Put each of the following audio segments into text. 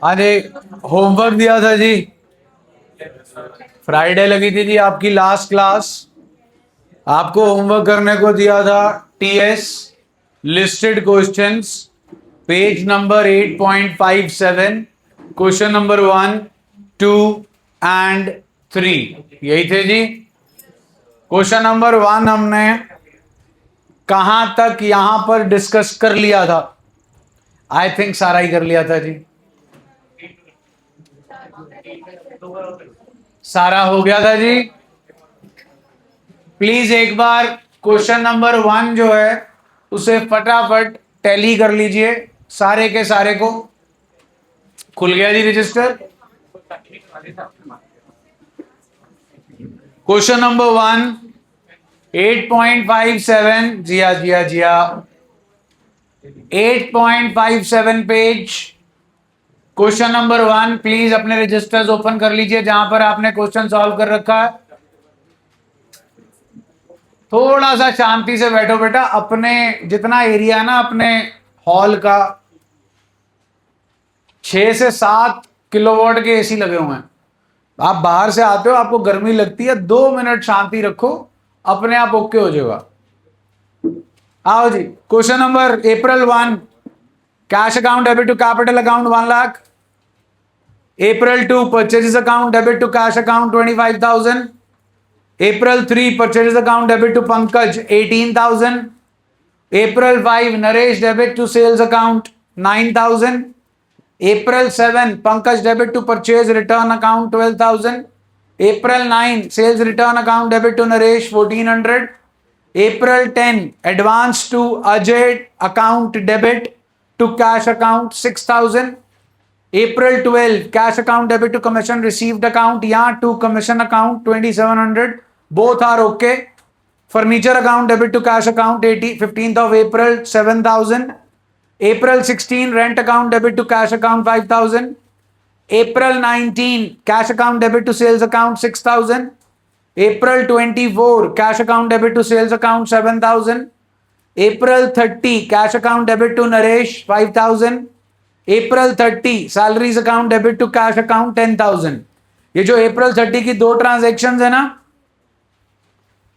अरे होमवर्क दिया था जी, फ्राइडे लगी थी जी आपकी लास्ट क्लास। आपको होमवर्क करने को दिया था टीएस listed questions, page number 8.57, question number 1, 2 and 3, यही थे जी। क्वेश्चन नंबर 1 हमने कहां तक यहां पर डिस्कस कर लिया था? आई थिंक सारा ही कर लिया था जी, सारा हो गया था जी। प्लीज एक बार क्वेश्चन नंबर 1 जो है उसे फटाफट टैली कर लीजिए, सारे के सारे को। खुल गया जी register. Question number 1, 8.57, Jiya Jiya Jiya, 8.57 page. Question number 1, please अपने रजिस्टर्स ओपन कर लीजिए जहां पर आपने क्वेश्चन सॉल्व कर रखा है। थोड़ा सा शांति से बैठो बेटा, अपने जितना एरिया है ना अपने हॉल का, 6 से 7 किलोवाट के एसी लगे हुए हैं। आप बाहर से आते हो, आपको गर्मी लगती है, 2 मिनट शांति रखो, अपने आप ओके हो जाएगा। आओ जी, question number April 1, cash account debit to capital account 1 lakh. April 2, purchases account debit to cash account 25,000। April 3, purchases account debit to Pankaj 18,000। April 5, Naresh debit to sales account 9,000. April 7, Pankaj debit to purchase return account 12,000. April 9, sales return account debit to Naresh 1,400. April 10, advance to Ajay account debit to cash account 6,000. April 12, cash account debit to commission received account to commission account 2,700. Both are okay. Furniture account debit to cash account 15th of April 7,000. April 16, rent account debit to cash account 5,000. April 19, cash account debit to sales account 6,000. April 24, cash account debit to sales account 7,000. April 30, cash account debit to Naresh 5,000. April 30, salaries account debit to cash account 10,000. ये जो April 30 की 2 transaction है ना,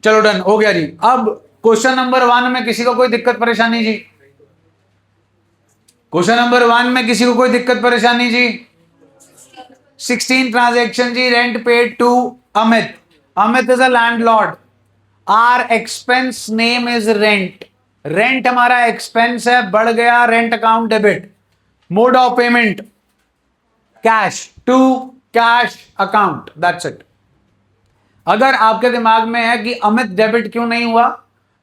चलो done हो गया जी। अब question number 1 में किसी को कोई दिक्कत परेशानी जी? क्वेश्चन नंबर 1 में किसी को कोई दिक्कत परेशानी जी? 16 ट्रांजेक्शन जी। Rent paid to Amit. Amit is a landlord. Our expense name is rent. Rent हमारा एक्सपेंस है, बढ़ गया rent account debit. Mode of payment cash to cash account, that's it. अगर आपके दिमाग में है कि अमित डेबिट क्यों नहीं हुआ,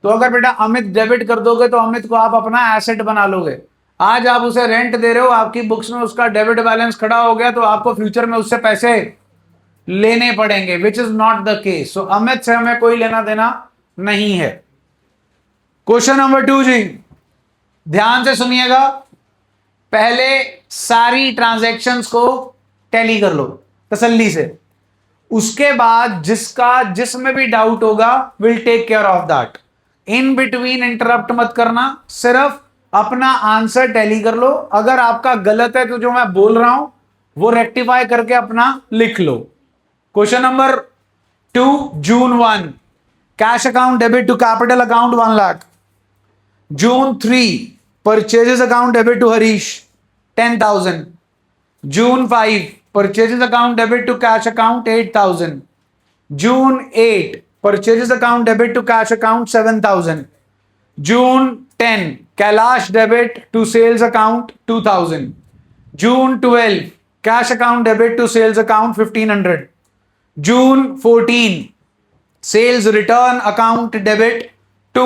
तो अगर बेटा अमित डेबिट कर दोगे तो अमित को आप अपना एसेट बना लोगे। आज आप उसे रेंट दे रहे हो, आपकी बुक्स में उसका डेबिट बैलेंस खड़ा हो गया, तो आपको फ्यूचर में उससे पैसे लेने पड़ेंगे, which is not the case. So Amit से हमें कोई लेना देना नहीं है। क्वेश्चन नंबर 2 जी, ध्यान से सुनिएगा। पहले सारी ट्रांजैक्शंस को टैली कर लो तसल्ली से, उसके बाद जिसमें भी डाउट होगा will take care of that. In between interrupt मत करना, सिर्फ अपना आंसर टैली कर लो। अगर आपका गलत है तो जो मैं बोल रहा हूं वो रेक्टिफाई करके अपना लिख लो। क्वेश्चन नंबर 2, जून 1, cash account debit to capital account 1 lakh. June 3, purchases account debit to Harish 10,000. June 5, purchases account debit to cash account 8,000. June 8, purchases account debit to cash account 7,000. June 10, Kailash debit to sales account 2,000. June 12, cash account debit to sales account 1,500. June 14, sales return account debit to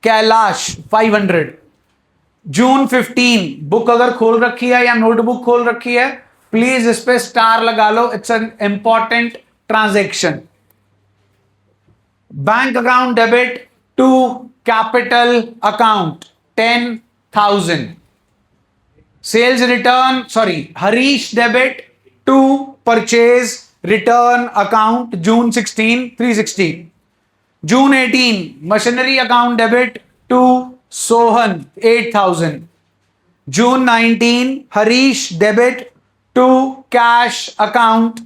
Kailash 500. June 15, book अगर खोल रखी है या notebook खोल रखी है, please इस पे स्टार लगा लो, it's an important transaction. Bank account debit to capital account 10,000. Sales return Harish debit to purchase return account June 16 360. June 18, machinery account debit to Sohan 8,000. June 19, Harish debit to cash account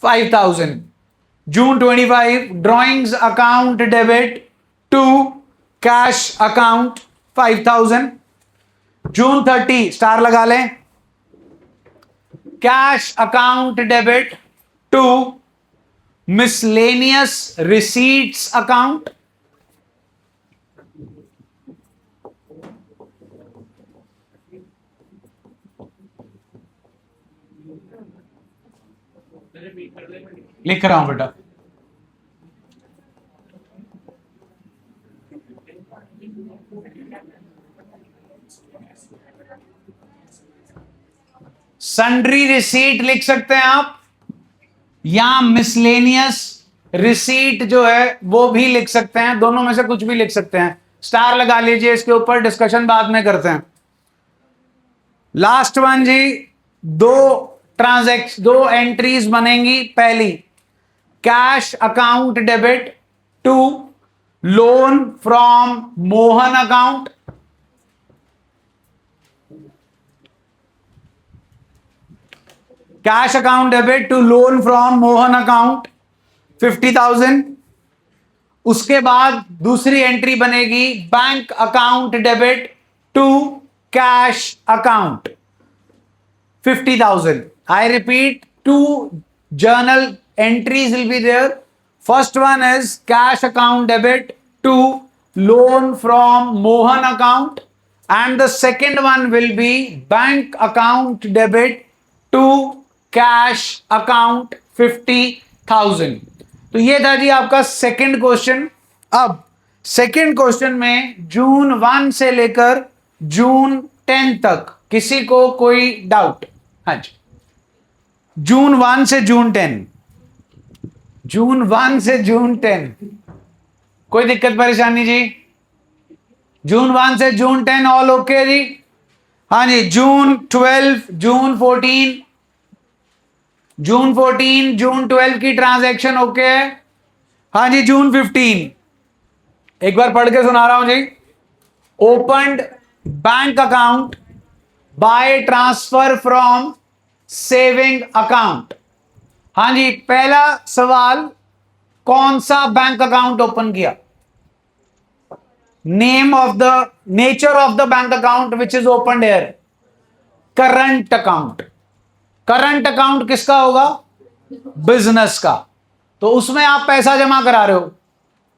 5,000. June 25 drawings account debit to cash account 5,000. June 30 star लगा लें, cash account debit to miscellaneous receipts account. लिख रहा हूं बेटा. Sundry receipt लिख सकते हैं आप, या मिसलेनियस रिसीट जो है वो भी लिख सकते हैं. दोनों में से कुछ भी लिख सकते हैं. स्टार लगा लीजिए, इसके ऊपर डिस्कशन बाद में करते हैं. लास्ट वन जी, दो एंट्रीज बनेंगी. पहली, cash account debit to loan from Mohan account. Cash account debit to loan from Mohan account 50,000. उसके बाद दूसरी एंट्री बनेगी bank account debit to cash account 50,000. I repeat, two journal entries will be there. First one is cash account debit to loan from Mohan account, and the second one will be bank account debit to cash account 50,000. तो ये था जी आपका second question. अब second question में जून 1 से लेकर जून 10 तक किसी को कोई डाउट? हाँ जी, जून 1 से जून 10, जून 1 से जून 10 कोई दिक्कत परेशानी जी? जून 1 से जून 10 ऑल ओके जी? हाँ जी. जून 12, जून 14, जून 14, जून 12 की ट्रांजैक्शन ओके है? हाँ जी. जून 15 एक बार पढ़ के सुना रहा हूं जी. Opened bank account by transfer from saving account. हाँ जी, पहला सवाल, कौन सा बैंक अकाउंट ओपन किया? Name of the nature of the bank account which is open here, current account. Current account किसका होगा? बिजनेस का. तो उसमें आप पैसा जमा करा रहे हो,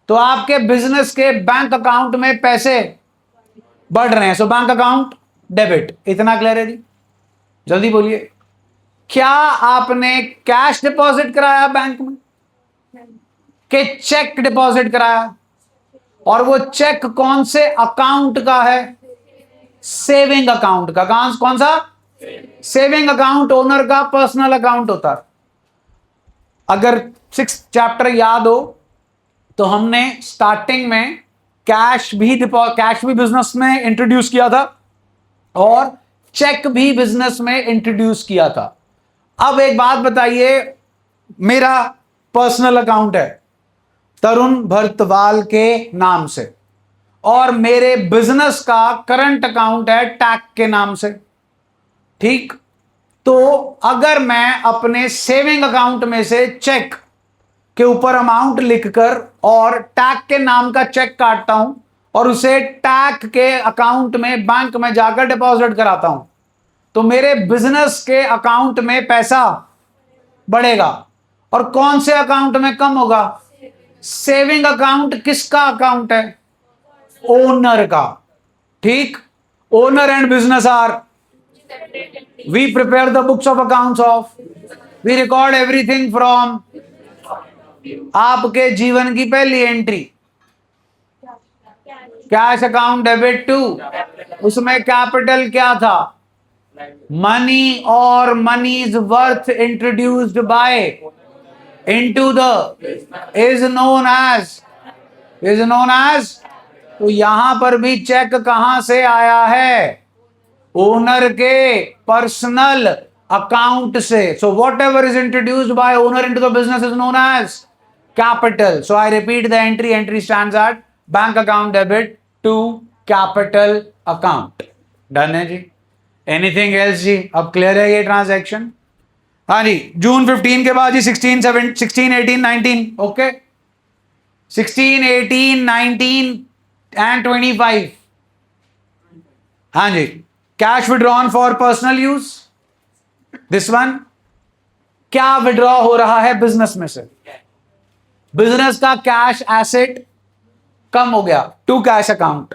तो आपके बिजनेस के बैंक अकाउंट में पैसे बढ़ रहे हैं. So bank account debit. इतना क्लियर है जी? जल्दी बोलिए. क्या आपने कैश डिपॉजिट कराया बैंक में कि चेक डिपॉजिट कराया? और वो चेक कौन से अकाउंट का है? सेविंग अकाउंट का. कौन सा? सेविंग अकाउंट ओनर का पर्सनल अकाउंट होता है. अगर 6th चैप्टर याद हो तो हमने स्टार्टिंग में कैश भी बिजनेस में इंट्रोड्यूस किया था और चेक भी बिजनेस में इंट्रोड्यूस किया था. अब एक बात बताइए, मेरा पर्सनल अकाउंट है तरुण भरतवाल के नाम से, और मेरे बिजनेस का करंट अकाउंट है टैक के नाम से. ठीक, तो अगर मैं अपने सेविंग अकाउंट में से चेक के ऊपर अमाउंट लिखकर और टैक के नाम का चेक काटता हूं और उसे टैक के अकाउंट में बैंक में जाकर डिपॉजिट कराता हूं, तो मेरे बिजनेस के अकाउंट में पैसा बढ़ेगा. और कौन से अकाउंट में कम होगा? सेविंग अकाउंट किसका अकाउंट है? ओनर का. ठीक, owner and business are, we prepare the books of accounts of, we record everything from. आपके जीवन की पहली entry cash account debit to, उसमें कैपिटल क्या था? मनी और money's worth introduced by into the is known as. तो यहां पर भी चेक कहां से आया है? ओनर के पर्सनल अकाउंट से. So whatever is introduced by owner into the business is known as capital. So I repeat the entry stands at bank account debit to capital account. Done है जी? Anything else जी? अब clear है ये transaction? हाँ जी, जून 15 के बाद जी 16, 18, 19, okay, 16, 18, 19 and 25। हाँ जी, cash withdrawn for personal use, this one. क्या विड्रॉ हो रहा है बिजनेस में से? बिजनेस का कैश एसेट कम हो गया टू कैश अकाउंट।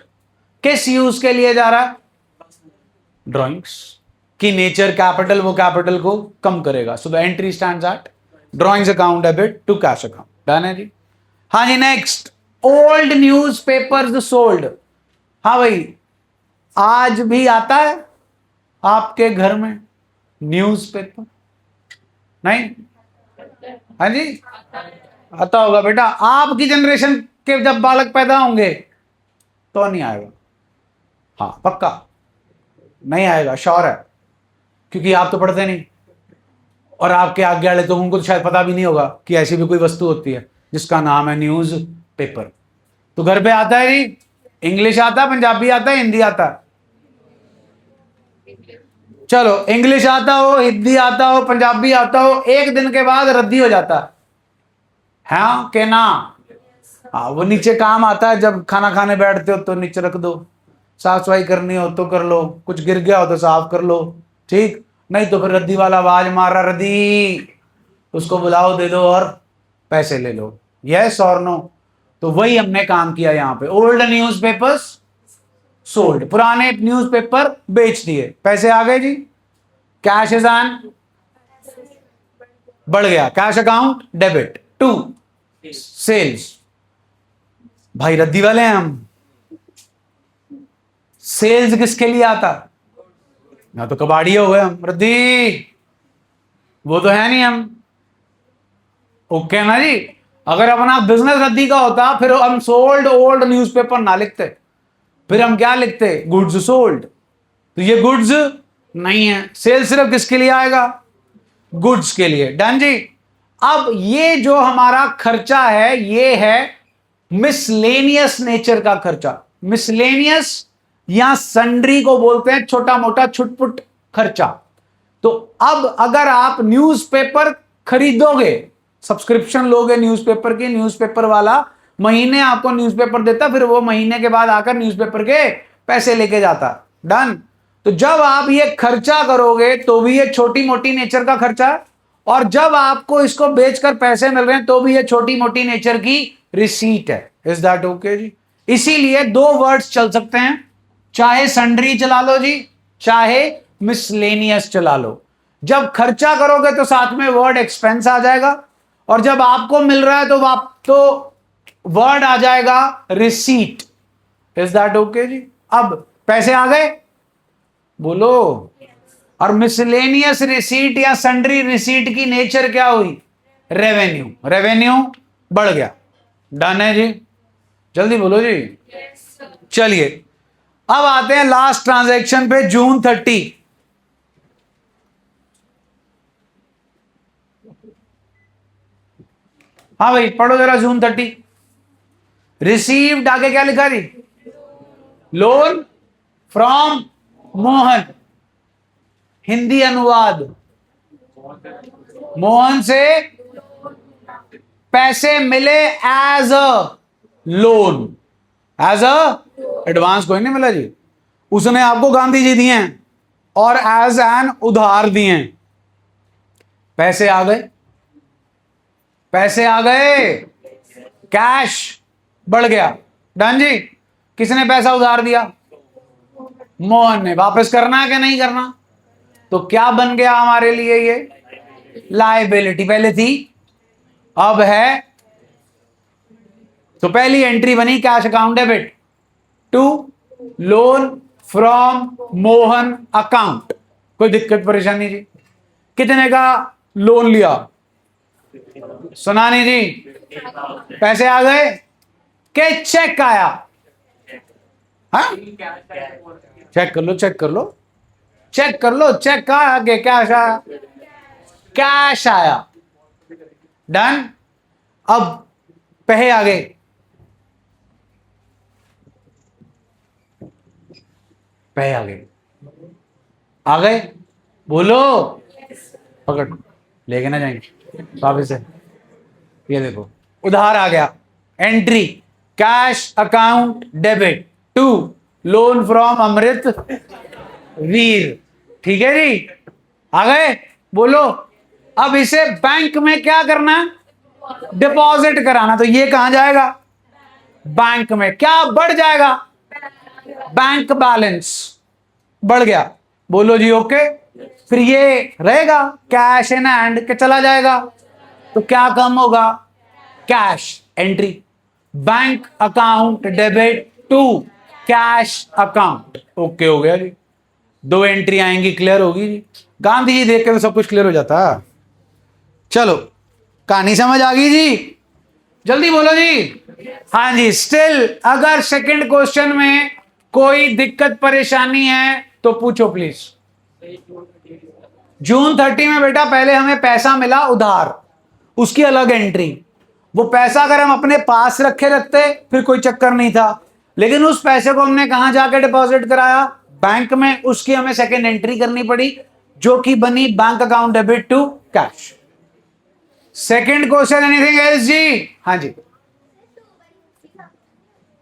किस यूज के लिए जा रहा है? ड्रॉइंग्स की नेचर कैपिटल, वो कैपिटल को कम करेगा। So the entry stands at drawings account debit to cash account. Done है जी? हाँ जी, next, old newspapers sold. हाँ भाई, आज भी आता है आपके घर में न्यूज पेपर? नहीं? हाँ जी, आता होगा बेटा। आपकी जनरेशन के जब बालक पैदा होंगे तो नहीं आएगा। हाँ पक्का नहीं आएगा, श्योर है, क्योंकि आप तो पढ़ते नहीं, और आपके आगे वाले तो उनको तो शायद पता भी नहीं होगा कि ऐसी भी कोई वस्तु होती है जिसका नाम है न्यूज पेपर। तो घर पे आता है जी? इंग्लिश आता है, पंजाबी आता है, हिंदी आता है? चलो, इंग्लिश आता हो, हिंदी आता हो, पंजाबी आता हो, एक दिन के बाद रद्दी हो जाता है, हाँ के ना? हाँ, वो नीचे काम आता है, जब खाना खाने बैठते हो तो नीचे रख दो, साफ सफाई करनी हो तो कर लो, कुछ गिर गया हो तो साफ कर लो, ठीक? नहीं तो फिर रद्दी वाला आवाज मार रहा, रद्दी, उसको बुलाओ, दे दो और पैसे ले लो। यस और नो? तो वही हमने काम किया यहां पे। ओल्ड न्यूज़पेपर्स सोल्ड, पुराने न्यूज़पेपर बेच दिए, पैसे आ गए जी, कैश इज ऑन, बढ़ गया, cash account debit to sales. भाई रद्दी वाले हैं हम, सेल्स किसके लिए आता? ना तो कबाड़ी हो गए हम, रद्दी वो तो है नहीं हम। ओके ना जी? अगर अपना बिजनेस रद्दी का होता फिर हम सोल्ड ओल्ड न्यूज़पेपर ना लिखते, फिर हम क्या लिखते? Goods sold. तो ये गुड्स नहीं है, सेल सिर्फ किसके लिए आएगा? गुड्स के लिए। डन जी? अब ये जो हमारा खर्चा है ये है मिसलेनियस नेचर का खर्चा। मिसलेनियस या सन्ड्री को बोलते हैं छोटा मोटा छुटपुट खर्चा। तो अब अगर आप न्यूज़पेपर खरीदोगे, सब्सक्रिप्शन लोगे न्यूज़पेपर की, न्यूज़पेपर वाला महीने आपको न्यूज़पेपर देता, फिर वो महीने के बाद आकर न्यूज़पेपर के पैसे लेके जाता। डन? तो जब आप ये खर्चा करोगे तो भी ये छोटी मोटी नेचर का खर्चा है, और जब आपको इसको बेचकर पैसे मिल रहे हैं तो भी ये छोटी मोटी नेचर की रिसीट है। इज दैट ओके जी? इसीलिए दो वर्ड्स चल सकते हैं, चाहे सन्ड्री चला लो जी, चाहे मिसलेनियस चला लो। जब खर्चा करोगे तो साथ में वर्ड एक्सपेंस आ जाएगा, और जब आपको मिल रहा है तो वर्ड आ जाएगा रिसीट। इज दैट ओके जी? अब पैसे आ गए, बोलो। और मिसलेनियस रिसीट या सन्ड्री रिसीट की नेचर क्या हुई? रेवेन्यू। रेवेन्यू बढ़ गया। डन है जी? जल्दी बोलो जी। चलिए, अब आते हैं लास्ट ट्रांजैक्शन पे, जून 30। हाँ भाई पढ़ो जरा, जून 30। रिसीव्ड आगे क्या लिखा जी? Loan from Mohan. हिंदी अनुवाद, मोहन से पैसे मिले as a loan, as a advance कोई नहीं मिला जी, उसने आपको गांधी जी दिए हैं और एज एन उधार दिए हैं। पैसे आ गए, पैसे आ गए, कैश बढ़ गया। डन जी? किसने पैसा उधार दिया? मोहन ने। वापस करना है कि नहीं करना? तो क्या बन गया हमारे लिए ये? लायबिलिटी। पहले थी, अब है। तो पहली एंट्री बनी cash account debit to loan from Mohan account. कोई दिक्कत परेशानी जी? कितने का लोन लिया? सुना नहीं जी? पैसे आ गए के चेक आया? हाँ, चेक कर लो, चेक कर लो, चेक कर लो, चेक का आगे कैश आया, कैश आया। डन? अब पैसे आ गए, पैसे आ गए, आ गए? बोलो। पकड़, लेके ना जाएंगे वापिस से। ये देखो उधार आ गया, entry cash account debit to loan from Amrit Veer. ठीक है जी, आ गए? बोलो। अब इसे बैंक में क्या करना है? डिपॉजिट कराना। तो ये कहां जाएगा? बैंक में। क्या बढ़ जाएगा? बैंक बैलेंस बढ़ गया। बोलो जी ओके। फिर ये रहेगा कैश इन हैंड के चला जाएगा, तो क्या कम होगा? Cash entry, bank account debit to cash account. Okay हो गया जी, 2 एंट्री आएंगी, क्लियर होगी जी। गांधी जी देख के तो सब कुछ क्लियर हो जाता। चलो, कहानी समझ आ गई जी? जल्दी बोलो जी। हाँ जी, स्टिल अगर सेकंड क्वेश्चन में कोई दिक्कत परेशानी है तो पूछो प्लीज। जून 30 में बेटा पहले हमें पैसा मिला उधार, उसकी अलग एंट्री। वो पैसा अगर हम अपने पास रखे रखते फिर कोई चक्कर नहीं था, लेकिन उस पैसे को हमने कहां जाके डिपॉजिट कराया? बैंक में। उसकी हमें सेकंड एंट्री करनी पड़ी, जो कि बनी bank account debit to cash. Second question anything else जी? हाँ जी,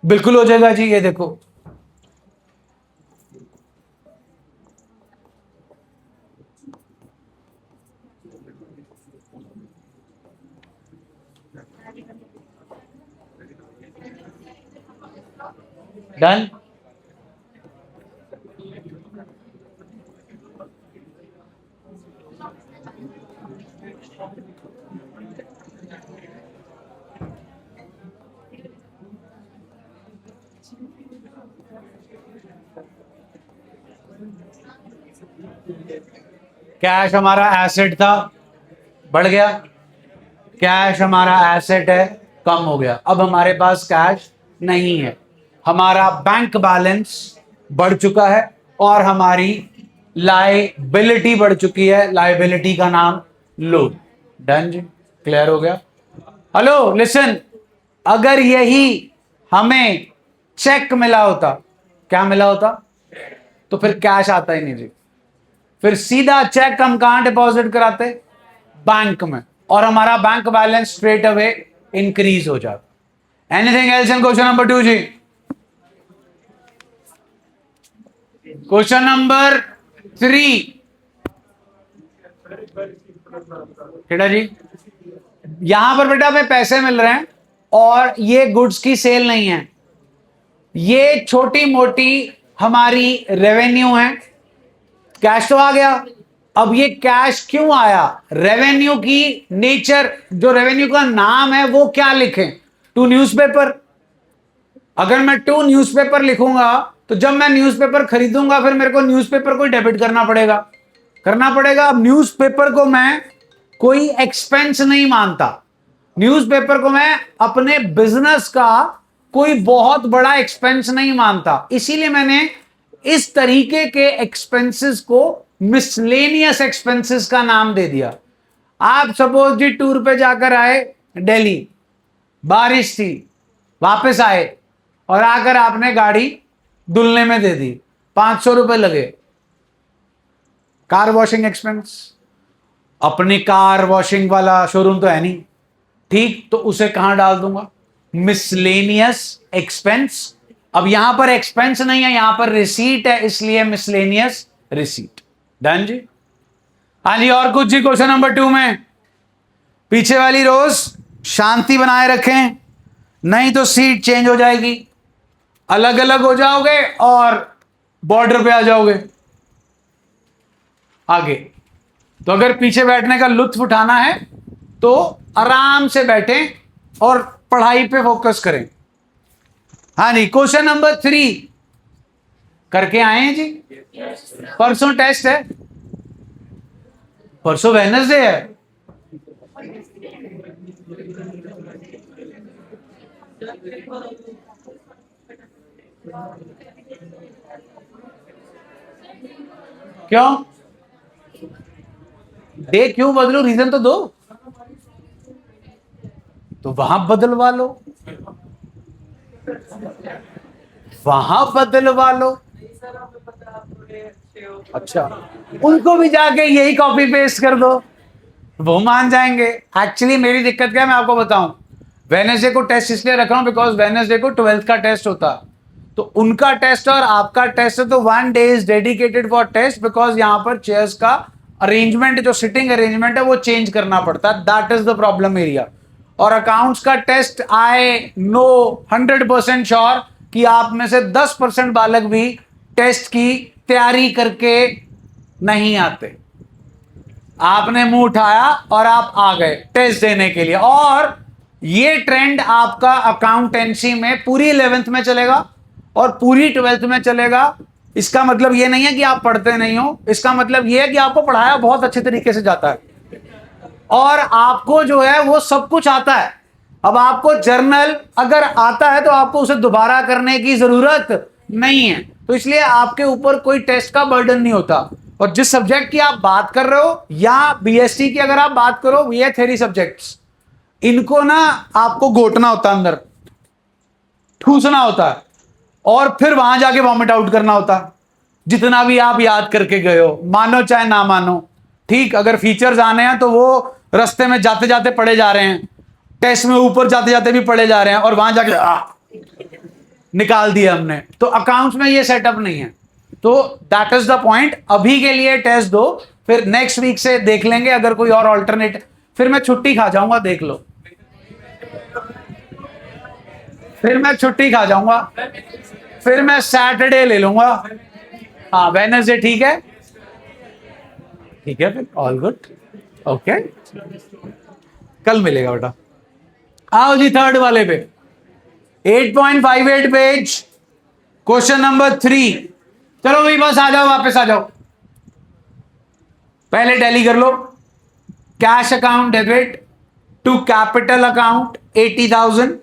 बिल्कुल हो जाएगा जी। ये देखो, डन। कैश हमारा एसेट था, बढ़ गया। कैश हमारा एसेट है, कम हो गया। अब हमारे पास कैश नहीं है, हमारा बैंक बैलेंस बढ़ चुका है और हमारी लायबिलिटी बढ़ चुकी है। लायबिलिटी का नाम लोन। डन जी, क्लियर हो गया। हेलो लिसन, अगर यही हमें चेक मिला होता, क्या मिला होता, तो फिर कैश आता ही नहीं जी। फिर सीधा चेक हम कहां डिपॉजिट कराते? बैंक में, और हमारा bank balance straight away increase हो जाता। Anything else in question number 2 जी? क्वेश्चन नंबर 3 बेटा जी, यहां पर बेटा हमें पैसे मिल रहे हैं और ये गुड्स की सेल नहीं है, ये छोटी मोटी हमारी रेवेन्यू है। कैश तो आ गया। अब ये कैश क्यों आया? रेवेन्यू की नेचर, जो रेवेन्यू का नाम है वो क्या लिखें? To newspaper. अगर मैं टू न्यूज़पेपर लिखूंगा तो जब मैं न्यूज़पेपर खरीदूंगा फिर मेरे को न्यूज़पेपर को डेबिट करना पड़ेगा, करना पड़ेगा। अब न्यूज़पेपर को मैं कोई एक्सपेंस नहीं मानता, न्यूज़पेपर को मैं अपने बिजनेस का कोई बहुत बड़ा एक्सपेंस नहीं मानता, इसीलिए मैंने इस तरीके के एक्सपेंसेस को मिसलेनियस एक्सपेंसेस का नाम दे दिया। आप सपोज जी टूर पे जाकर आए दिल्ली, बारिश थी, वापस आए और आकर आपने गाड़ी धुलने में दे दी, 500 रुपए लगे। कार वॉशिंग एक्सपेंस, अपनी कार वॉशिंग वाला शोरूम तो है नहीं, ठीक, तो उसे कहां डाल दूंगा? Miscellaneous expense. अब यहां पर एक्सपेंस नहीं है, यहां पर रिसीट है, इसलिए मिसलेनियस रिसीट। डन जी? हाँ जी, और कुछ जी? क्वेश्चन नंबर 2 में पीछे वाली रोज शांति बनाए रखें, नहीं तो सीट चेंज हो जाएगी, अलग अलग हो जाओगे और बॉर्डर पे आ जाओगे आगे। तो अगर पीछे बैठने का लुत्फ उठाना है तो आराम से बैठें और पढ़ाई पे फोकस करें। हाँ जी, क्वेश्चन नंबर 3 करके आए हैं जी? परसों टेस्ट है, परसों वेडनेसडे है। क्यों? डे क्यों बदलो, रीजन तो दो। तो वहां बदलवा लो, वहां बदलवा लो। अच्छा, उनको भी जाके यही कॉपी पेस्ट कर दो, वो मान जाएंगे। एक्चुअली मेरी दिक्कत क्या है मैं आपको बताऊं, वेडनेसडे को टेस्ट इसलिए रख रहा हूं बिकॉज वेडनेसडे को 12th का टेस्ट होता, तो उनका टेस्ट और आपका टेस्ट है, तो 1 day is dedicated for test, because यहां पर चेयर्स का अरेंजमेंट, जो सिटिंग अरेंजमेंट है वो चेंज करना पड़ता है, that is the problem area. और अकाउंट्स का टेस्ट आई नो 100% श्योर कि आप में से 10% बालक भी टेस्ट की तैयारी करके नहीं आते, आपने मुंह उठाया और आप आ गए टेस्ट देने के लिए, और ये ट्रेंड आपका अकाउंटेंसी में पूरी 11th में चलेगा और पूरी 12th में चलेगा। इसका मतलब ये नहीं है कि आप पढ़ते नहीं हो, इसका मतलब ये है कि आपको पढ़ाया बहुत अच्छे तरीके से जाता है और आपको जो है वो सब कुछ आता है। अब आपको जर्नल अगर आता है तो आपको उसे दोबारा करने की जरूरत नहीं है, तो इसलिए आपके ऊपर कोई टेस्ट का बर्डन नहीं होता। और जिस सब्जेक्ट की आप बात कर रहे हो या बीएसटी की अगर आप बात करो, ये थ्योरी सब्जेक्ट्स, इनको ना आपको घोटना होता है, अंदर ठूसना होता है और फिर वहां जाके वॉमिट आउट करना होता है, जितना भी आप याद करके गए हो, मानो चाहे ना मानो। ठीक, अगर फीचर्स आने हैं तो वो रास्ते में जाते जाते पढ़े जा रहे हैं, टेस्ट में ऊपर जाते जाते भी पढ़े जा रहे हैं, और वहां जाके निकाल दिया हमने। तो अकाउंट्स में ये सेटअप नहीं है, तो दैट इज द पॉइंट। अभी के लिए टेस्ट दो, फिर नेक्स्ट वीक से देख लेंगे अगर कोई और ऑल्टरनेट, फिर मैं छुट्टी खा जाऊंगा, देख लो, फिर मैं छुट्टी खा जाऊंगा, फिर मैं सैटरडे ले लूंगा। हाँ, वेडनेसडे ठीक है, ठीक है, फिर ऑल गुड, ओके, कल मिलेगा बेटा। आओ जी थर्ड वाले पे, 8.58 पेज, क्वेश्चन नंबर 3। चलो भाई बस आ जाओ, वापस आ जाओ, पहले टैली कर लो। Cash account debit to capital account 80,000,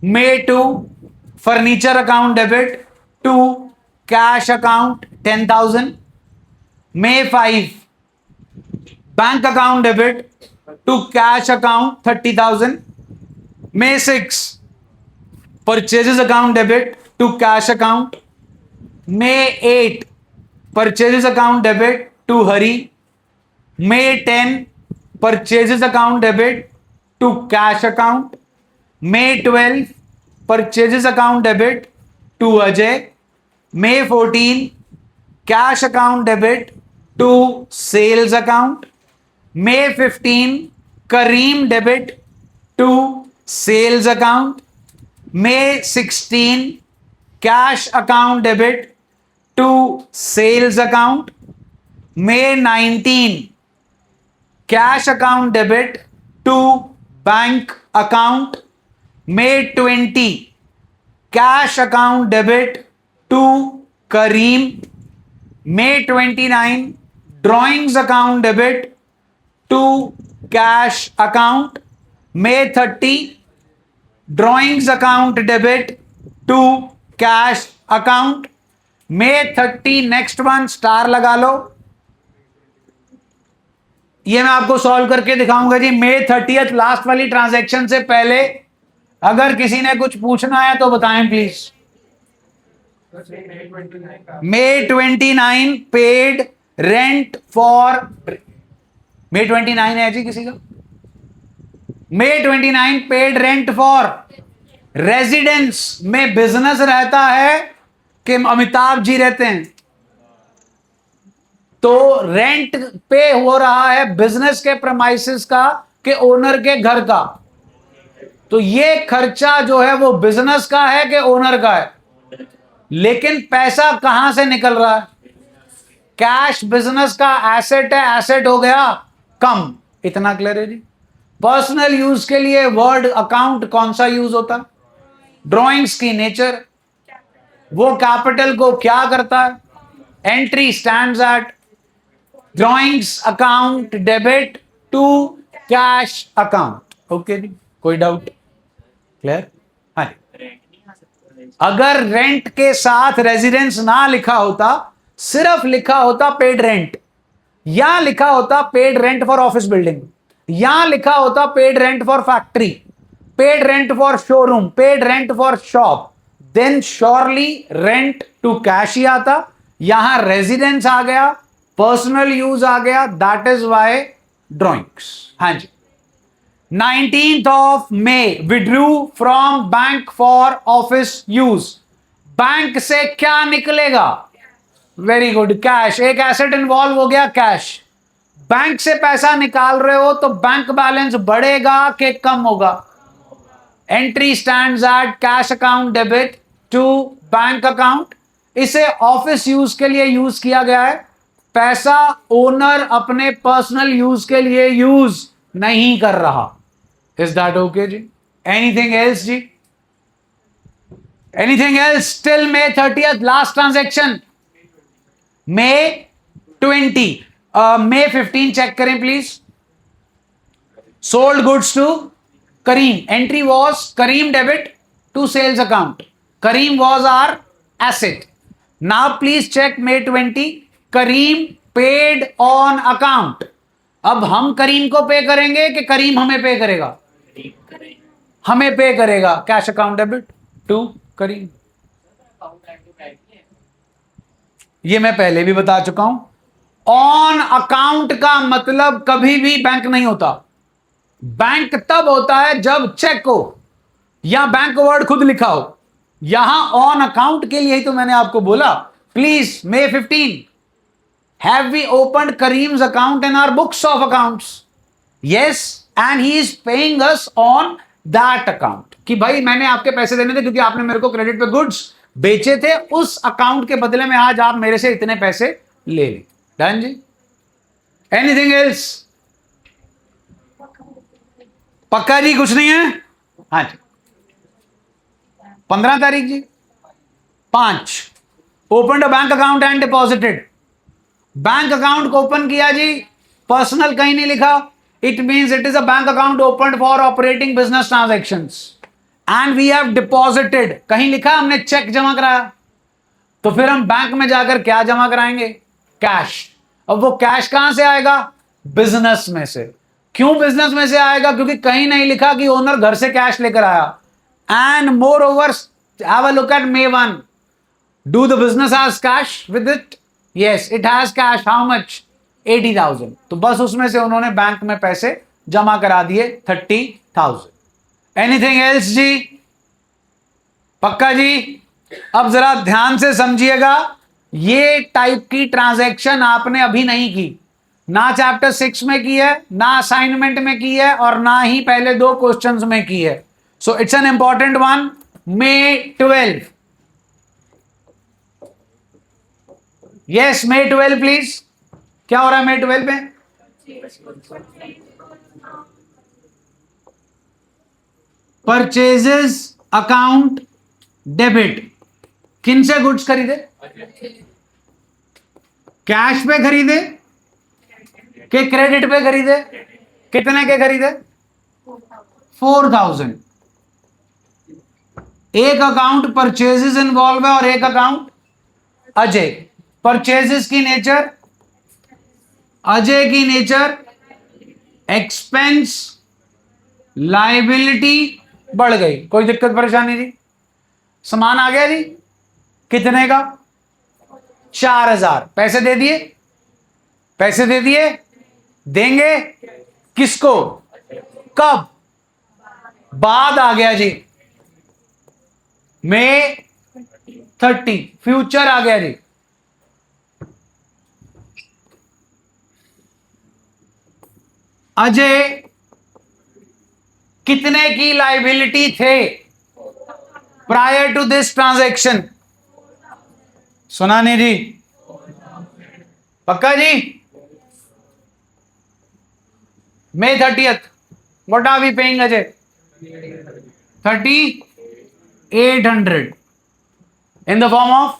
May to furniture account debit to cash account 10,000, May 5 bank account debit to cash account 30,000, May 6 purchases account debit to cash account, May 8 purchases account debit to Hari, May 10 purchases account debit to cash account, May 12 purchases account debit to Ajay, May 14 cash account debit to sales account, May 15 Karim debit to sales account, May 16 cash account debit to sales account, May 19 cash account debit to bank account, May 20 cash account debit to Karim, May 29 drawings account debit to cash account, May 30 drawings account debit to cash account, May 30 next one star लगा लो, ये मैं आपको solve करके दिखाऊंगा जी। मे 30th last वाली transaction से पहले अगर किसी ने कुछ पूछना है तो बताएं please. May 29 paid rent for, May 29 है जी किसी का? May 29 paid rent for residence में बिजनेस रहता है कि अमिताभ जी रहते हैं, तो रेंट पे हो रहा है बिजनेस के प्रेमाइसेस का कि ओनर के घर का, तो ये खर्चा जो है वो बिजनेस का है कि ओनर का है, लेकिन पैसा कहां से निकल रहा है? कैश बिजनेस का एसेट है, एसेट हो गया कम, इतना क्लियर है जी। पर्सनल यूज के लिए वर्ड अकाउंट कौन सा यूज होता है? ड्राइंग्स की नेचर, वो कैपिटल को क्या करता है? Entry stands at drawings account debit to cash account. Okay जी, कोई डाउट? क्लियर? हाँ, अगर रेंट के साथ रेजिडेंस ना लिखा होता, सिर्फ लिखा होता पेड रेंट, या लिखा होता paid rent for office building, या लिखा होता paid rent for factory, paid rent for showroom, paid rent for shop, then surely rent to cash ही आता, यहां रेजिडेंस आ गया, पर्सनल यूज आ गया, दैट इज वाई ड्रॉइंग्स। हाँ जी। 19th of May withdrew from bank for office use. Bank से क्या निकलेगा? Very good, cash. एक एसेट इन्वॉल्व हो गया, कैश। बैंक से पैसा निकाल रहे हो तो बैंक बैलेंस बढ़ेगा कि कम होगा? Entry stands at cash account debit to bank account. इसे ऑफिस यूज के लिए यूज किया गया है। पैसा ओनर अपने पर्सनल यूज के लिए यूज नहीं कर रहा। इज दैट ओके जी? एनीथिंग एल्स जी? Anything else till May 30th last transaction? May 20। May 15 check करें please. Sold goods to Kareem. Entry was Kareem debit to sales account. Kareem was our asset. Now please check May 20. Kareem paid on account. अब हम करीम को पे करेंगे कि करीम हमें पे करेगा? हमें पे करेगा। कैश अकाउंट डेबिट टू करीम। ये मैं पहले भी बता चुका हूं। ऑन अकाउंट का मतलब कभी भी बैंक नहीं होता। बैंक तब होता है जब चेक हो या बैंक वर्ड खुद लिखा हो। यहां ऑन अकाउंट के लिए ही तो मैंने आपको बोला please May 15 have we opened Karim's account in our books of accounts? Yes, and he is paying us on that account. कि भाई मैंने आपके पैसे देने थे क्योंकि आपने मेरे को क्रेडिट पे गुड्स बेचे थे, उस अकाउंट के बदले में आज आप मेरे से इतने पैसे ले लें। डन जी? Anything else? पक्का जी? कुछ नहीं है? हाँ जी। 15 तारीख जी। 5 open a bank account and deposited. Bank account को ओपन किया जी, पर्सनल कहीं नहीं लिखा। It means it is a bank account open for operating business transactions and we have deposited. कहीं लिखा हमने चेक जमा कराया? तो फिर हम बैंक में जाकर क्या जमा कराएंगे? कैश। अब वो कैश कहां से आएगा? बिजनेस में से। क्यों बिजनेस में से आएगा? क्योंकि कहीं नहीं लिखा कि ओनर घर से कैश लेकर आया। And more over, have a look at May 1. Do the business has cash with it? Yes, it has cash. How much? 80,000। तो बस उसमें से उन्होंने बैंक में पैसे जमा करा दिए 30,000। एनीथिंग एल्स जी? पक्का जी? अब जरा ध्यान से समझिएगा, ये टाइप की ट्रांजैक्शन आपने अभी नहीं की, ना चैप्टर 6 में की है, ना असाइनमेंट में की है, और ना ही पहले 2 क्वेश्चंस में की है। So it's an important one. May 12। Yes, May 12 please. क्या हो रहा है May 12 में? Purchases account debit. किन से गुड्स खरीदे? कैश पे खरीदे कि क्रेडिट पे खरीदे? कितने के खरीदे? 4,000। एक अकाउंट परचेजेस इन्वॉल्व है और एक अकाउंट अजय। परचेजेस की नेचर, अजय की नेचर एक्सपेंस, लाइबिलिटी बढ़ गई। कोई दिक्कत परेशानी जी? सामान आ गया जी? कितने का? 4,000। पैसे दे दिए? पैसे दे दिए? देंगे किसको? कब? बाद आ गया जी, May 30। फ्यूचर आ गया जी। अजय कितने की लाइबिलिटी थे प्रायर टू दिस ट्रांजैक्शन? सुना नहीं जी? पक्का जी? May 30th, what are we paying Ajay? 3,800 in the form of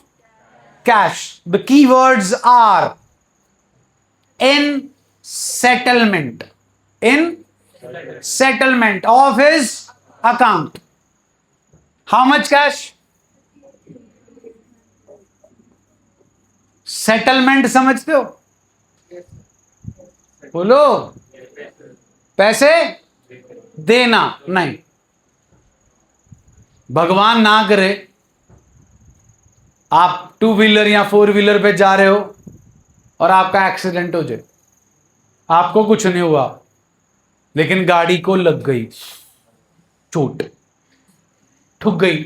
cash. The keywords are in settlement. In settlement of his account. How much cash? Settlement समझते हो? बोलो। पैसे देना नहीं। भगवान ना करे आप टू व्हीलर या फोर व्हीलर पे जा रहे हो और आपका एक्सीडेंट हो जाए, आपको कुछ नहीं हुआ लेकिन गाड़ी को लग गई चोट, ठुक गई,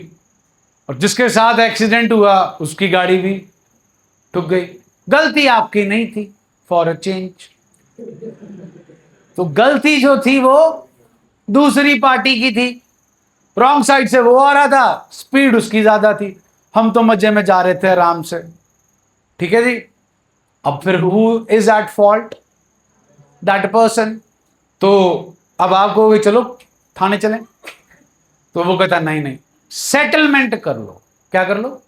और जिसके साथ एक्सीडेंट हुआ उसकी गाड़ी भी ठुक गई। गलती आपकी नहीं थी, फॉर अ चेंज। तो गलती जो थी वो दूसरी पार्टी की थी, रॉन्ग साइड से वो आ रहा था, स्पीड उसकी ज्यादा थी, हम तो मजे में जा रहे थे आराम से। ठीक है जी। अब फिर who is at fault? That person. तो अब आप कहोगे चलो थाने चलें, तो वो कहता नहीं नहीं, सेटलमेंट कर लो। क्या कर लो?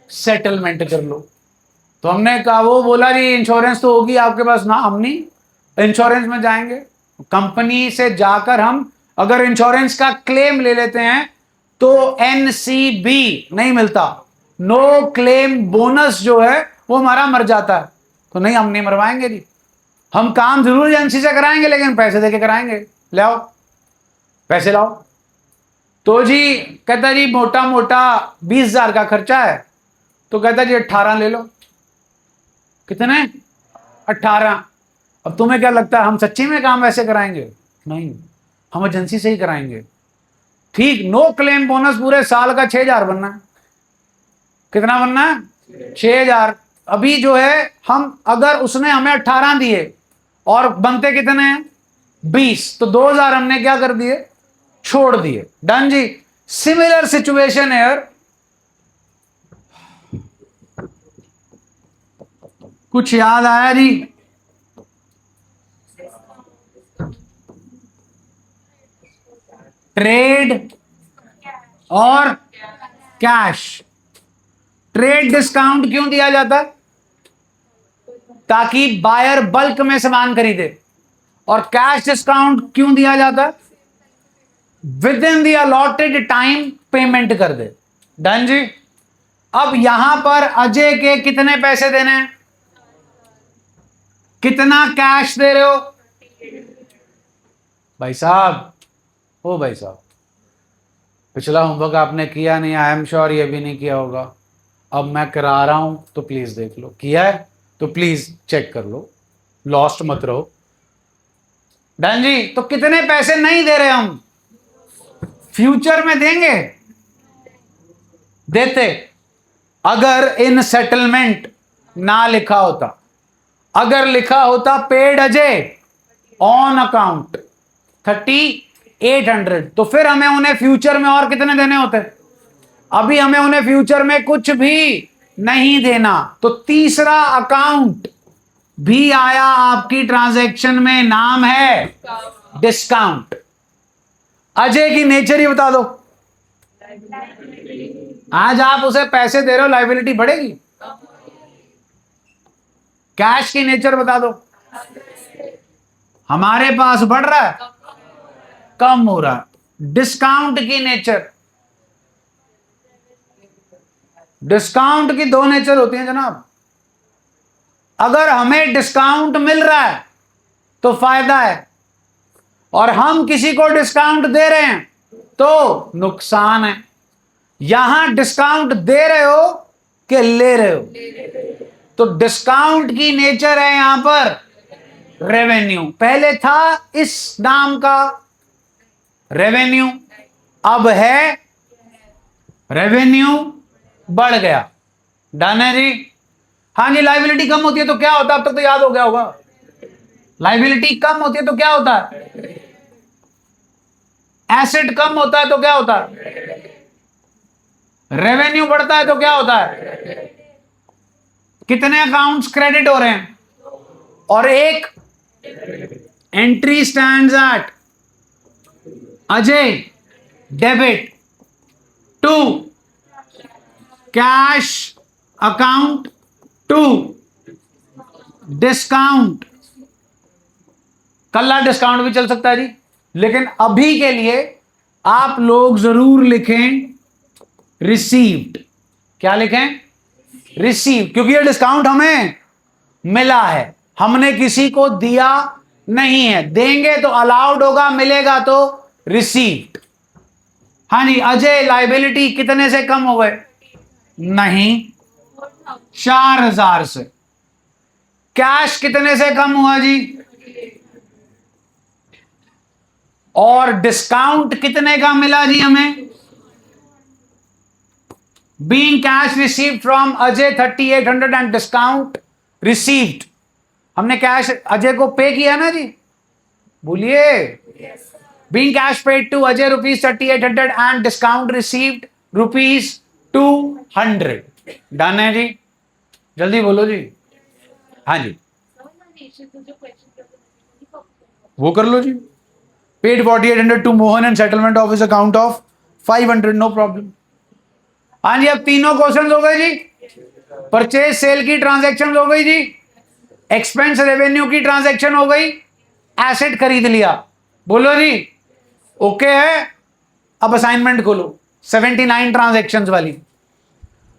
सेटलमेंट कर लो। तो हमने कहा, वो बोला जी इंश्योरेंस तो होगी आपके पास ना, हम नहीं इंश्योरेंस में जाएंगे। कंपनी से जाकर हम अगर इंश्योरेंस का क्लेम ले लेते हैं तो एनसीबी नहीं मिलता, नो क्लेम बोनस जो है वो हमारा मर जाता है। तो नहीं, हम नहीं मरवाएंगे जी, हम काम जरूर एजेंसी से कराएंगे लेकिन पैसे देके कराएंगे, ले आओ पैसे लाओ। तो जी कहता जी मोटा मोटा 20,000 का खर्चा है, तो कहता जी 18 ले लो। कितने? 18। अब तुम्हें क्या लगता है हम सच्ची में काम वैसे कराएंगे? नहीं, हम एजेंसी से ही कराएंगे। ठीक, नो क्लेम बोनस पूरे साल का 6,000 बनना है। कितना बनना है? 6,000। अभी जो है हम अगर उसने हमें 18 दिए और बनते कितने हैं? 20, तो 2,000 हमने क्या कर दिए? छोड़ दिए। डन जी। सिमिलर सिचुएशन है, कुछ याद आया जी? ट्रेड और कैश। ट्रेड डिस्काउंट क्यों दिया जाता है? ताकि बायर बल्क में सामान खरीदे। और कैश डिस्काउंट क्यों दिया जाता है? With in the allotted time payment कर दे। डन जी। अब यहां पर अजय के कितने पैसे देने हैं? कितना कैश दे रहे हो भाई साहब? ओ भाई साहब, पिछला होमवर्क आपने किया नहीं, आई एम श्योर ये भी नहीं किया होगा। अब मैं करा रहा हूं तो प्लीज देख लो, किया है तो प्लीज चेक कर लो, लॉस्ट मत रहो। डन जी। तो कितने पैसे नहीं दे रहे हम? फ्यूचर में देंगे? देते अगर इन सेटलमेंट ना लिखा होता। अगर लिखा होता पेड अजय ऑन अकाउंट 3,800, तो फिर हमें उन्हें फ्यूचर में और कितने देने होते? अभी हमें उन्हें फ्यूचर में कुछ भी नहीं देना। तो तीसरा अकाउंट भी आया आपकी ट्रांजैक्शन में, नाम है डिस्काउंट। अजय की नेचर ही बता दो। आज आप उसे पैसे दे रहे हो, लायबिलिटी बढ़ेगी? कैश की नेचर बता दो। हमारे पास बढ़ रहा है, कम हो रहा है। डिस्काउंट की नेचर, डिस्काउंट की दो नेचर होती है जनाब। अगर हमें डिस्काउंट मिल रहा है तो फायदा है, और हम किसी को डिस्काउंट दे रहे हैं तो नुकसान है। यहां डिस्काउंट दे रहे हो कि ले रहे हो? तो डिस्काउंट की नेचर है यहां पर रेवेन्यू। पहले था इस नाम का रेवेन्यू, अब है रेवेन्यू बढ़ गया। डन है जी। हाँ जी। लाइबिलिटी कम होती है तो क्या होता है? अब तक तो याद हो गया होगा। लाइबिलिटी कम होती है तो क्या होता है? एसेट कम होता है तो क्या होता है? रेवेन्यू बढ़ता है तो क्या होता है? कितने अकाउंट्स क्रेडिट हो रहे हैं? और एक entry stands at Ajay debit to cash account to discount. कल्ला डिस्काउंट भी चल सकता है जी, लेकिन अभी के लिए आप लोग जरूर लिखें रिसीव्ड। क्या लिखें? रिसीव, क्योंकि ये डिस्काउंट हमें मिला है, हमने किसी को दिया नहीं है। देंगे तो अलाउड होगा, मिलेगा तो रिसीव्ड। हाँ जी। अजय लाइबिलिटी कितने से कम हो गए? नहीं, 4,000 से। कैश कितने से कम हुआ जी? और डिस्काउंट कितने का मिला जी हमें? Being cash received from Ajay 3,800 and discount received. हमने कैश अजय को पे किया ना जी, बोलिए। Being cash paid to Ajay ₹3,800 and discount received ₹200। Done है जी, जल्दी बोलो जी। हाँ जी, वो कर लो जी। Paid 4,800 to Mohan and settlement of his account of 500, no problem. हाँ जी, अब तीनों क्वेश्चन हो गए जी। परचेज सेल की ट्रांजैक्शन हो गई जी, एक्सपेंस रेवेन्यू की ट्रांजैक्शन हो गई, एसेट खरीद लिया। बोलो जी, ओके है। अब असाइनमेंट खोलो, 79 ट्रांजैक्शंस वाली।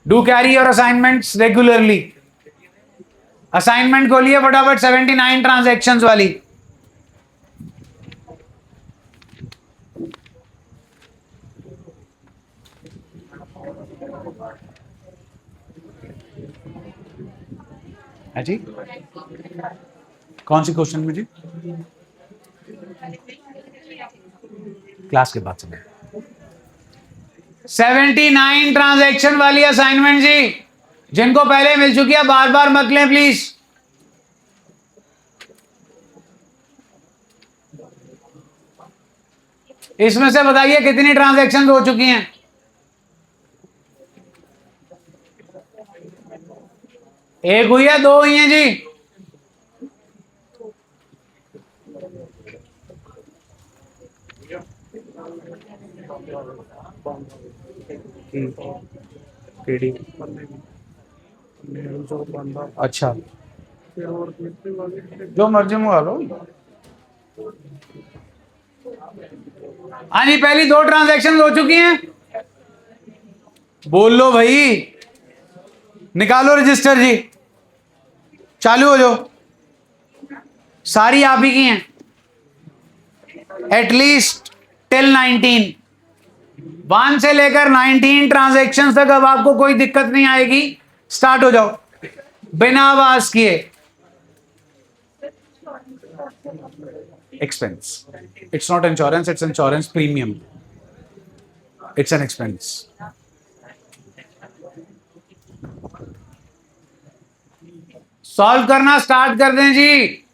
Do carry your assignments regularly. Assignment खोलिए फटाफट, 79 ट्रांजैक्शंस वाली। है जी, कौन सी क्वेश्चन में जी? क्लास के बाद समय। 79 ट्रांजैक्शन वाली असाइनमेंट जी, जिनको पहले मिल चुकी है बार बार मत लें प्लीज। इसमें से बताइए कितनी ट्रांजैक्शन हो चुकी हैं? एक हुई है, दो हुई हैं जी? अच्छा, जो मर्जी मंगा लो। हाँ जी, पहली दो ट्रांजैक्शन हो चुकी हैं। बोल लो भाई, निकालो रजिस्टर जी, चालू हो जाओ। सारी आप ही की हैं, एटलीस्ट टिल 19। 1 से लेकर 19 ट्रांजैक्शन तक अब आपको कोई दिक्कत नहीं आएगी। स्टार्ट हो जाओ बिना आवाज किए। Expense, it's not insurance, it's insurance premium, it's an expense. Solve करना स्टार्ट कर दें जी।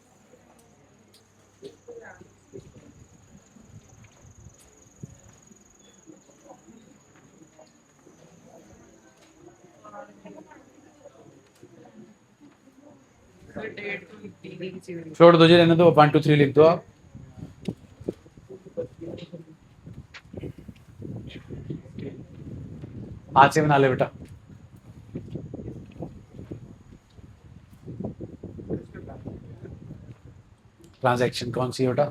छोड़ दो जी, रहने दो। 1 2 3 लिख दो आप। हाथ से बना ले बेटा। ट्रांजैक्शन कौन सी है बेटा?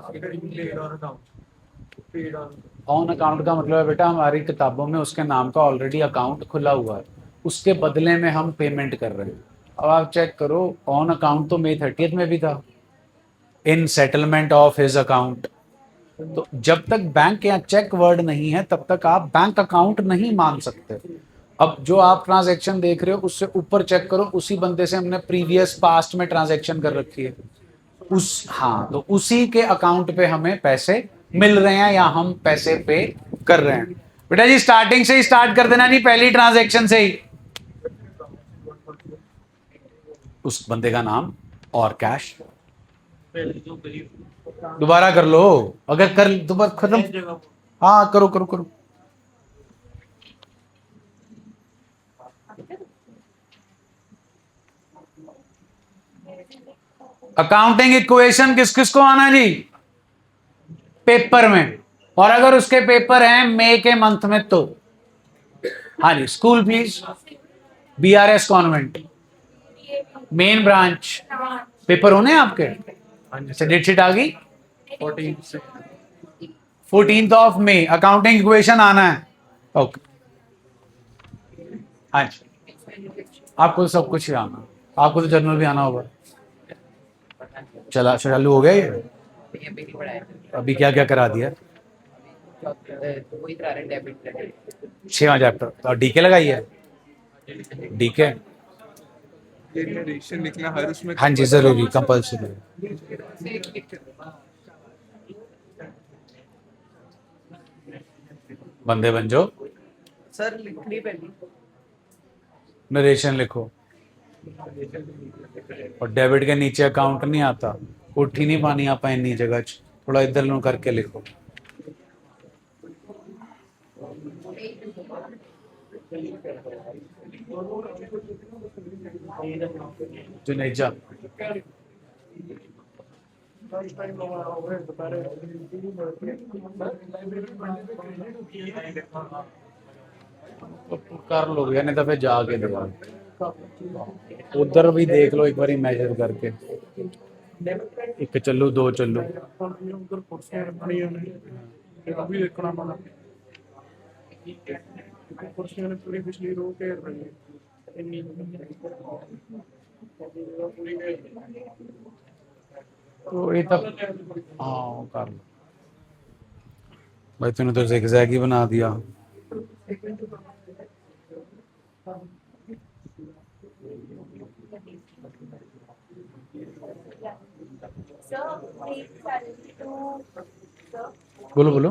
ऑन अकाउंट का मतलब है बेटा, हमारी किताबों में उसके नाम का ऑलरेडी अकाउंट खुला हुआ है, उसके बदले में हम पेमेंट कर रहे हैं। अब आप चेक करो, ऑन अकाउंट तो May 30 में भी था, इन सेटलमेंट ऑफ हिज अकाउंट। तो जब तक बैंक या चेक वर्ड नहीं है तब तक आप बैंक अकाउंट नहीं मान सकते। अब जो आप ट्रांजैक्शन देख रहे हो उससे ऊपर चेक करो, उसी बंदे से हमने प्रीवियस पास्ट में ट्रांजैक्शन कर रखी है। हाँ, तो उसी के अकाउंट पे हमें पैसे मिल रहे हैं या हम पैसे पे कर रहे हैं। बेटा जी स्टार्टिंग से ही स्टार्ट कर देना जी, पहली ट्रांजैक्शन से ही। उस बंदे का नाम और कैश। दोबारा कर लो, अगर कर दोबारा खत्म। हाँ करो करो करो। अकाउंटिंग इक्वेशन किस किस को आना जी? पेपर में, और अगर उसके पेपर हैं मई के मंथ में तो। हाँ जी, school please. BRS convent, main branch. Paper होने हैं आपके? अच्छा, डेट शीट आ गई 14th of May. Accounting equation आना है, ओके। हाँ जी, आपको तो सब कुछ ही आना, आपको तो जर्नल भी आना होगा। चला चालू हो गया ये? अभी क्या क्या करा दिया? 6वां चैप्टर और DK लगाई है। DK ये नरेशन लिखना हर उसमें हाँ जी जरूरी कंपल्सरी। बंदे बन जाओ, सर लिखनी पहली नरेशन लिखो। और डेबिट के नीचे अकाउंट नहीं आता, उठी नहीं पानी आप इन्नी जगह च, थोड़ा इधर नु करके लिखो। जुनेजा कर लो या नहीं तो फिर जाके दबा, उधर भी देख लो एक बार मेजर करके, एक चलू दो चलू। उधर कुर्सियां रखनी है अभी देखना पड़ा कुर्सियां ने पूरी पिछली रो घेर रही है तो ये तब हाँ वो कर लो भाई, तूने तो zigzag ही बना दिया। बोलो बोलो।